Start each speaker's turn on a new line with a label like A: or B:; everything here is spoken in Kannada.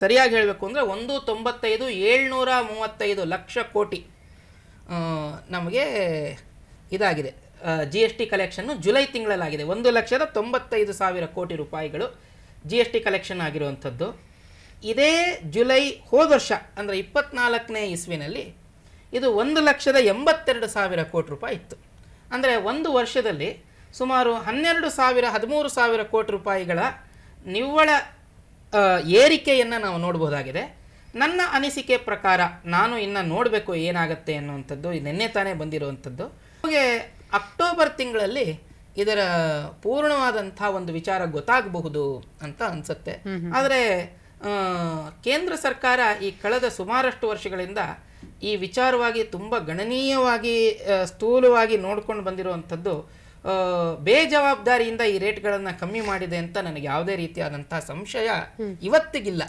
A: ಸರಿಯಾಗಿ ಹೇಳಬೇಕು ಅಂದರೆ 1,95,735 ಲಕ್ಷ ಕೋಟಿ ನಮಗೆ ಇದಾಗಿದೆ. GST collection July ತಿಂಗಳಲ್ಲಾಗಿದೆ. 1,95,000 ಕೋಟಿ ರೂಪಾಯಿಗಳು GST ಕಲೆಕ್ಷನ್ ಆಗಿರುವಂಥದ್ದು. ಇದೇ ಜುಲೈ ಹೋದ ವರ್ಷ ಅಂದರೆ 24ನೇ ಇಸ್ವಿನಲ್ಲಿ ಇದು 1,82,000 ಕೋಟಿ ರೂಪಾಯಿ ಇತ್ತು. ಅಂದರೆ ಒಂದು ವರ್ಷದಲ್ಲಿ ಸುಮಾರು 13,000 ಕೋಟಿ ರೂಪಾಯಿಗಳ ನಿವ್ವಳ ಏರಿಕೆಯನ್ನು ನಾವು ನೋಡ್ಬೋದಾಗಿದೆ. ನನ್ನ ಅನಿಸಿಕೆ ಪ್ರಕಾರ ನಾನು ಇನ್ನು ನೋಡಬೇಕು ಏನಾಗುತ್ತೆ ಅನ್ನುವಂಥದ್ದು. ನಿನ್ನೆ ತಾನೇ ಬಂದಿರುವಂಥದ್ದು. ನಮಗೆ ಅಕ್ಟೋಬರ್ ತಿಂಗಳಲ್ಲಿ ಇದರ ಪೂರ್ಣವಾದಂಥ ಒಂದು ವಿಚಾರ ಗೊತ್ತಾಗಬಹುದು ಅಂತ ಅನಿಸುತ್ತೆ. ಆದರೆ ಕೇಂದ್ರ ಸರ್ಕಾರ ಈ ಕಳೆದ ಸುಮಾರಷ್ಟು ವರ್ಷಗಳಿಂದ ಈ ವಿಚಾರವಾಗಿ ತುಂಬ ಗಣನೀಯವಾಗಿ ಸ್ಥೂಲವಾಗಿ ನೋಡ್ಕೊಂಡು ಬಂದಿರುವಂಥದ್ದು ಬೇಜವಾಬ್ದಾರಿಯಿಂದ ಈ ರೇಟ್ಗಳನ್ನು ಕಮ್ಮಿ ಮಾಡಿದೆ ಅಂತ ನನಗೆ ಯಾವುದೇ ರೀತಿಯಾದಂಥ ಸಂಶಯ ಇವತ್ತಿಗಿಲ್ಲ.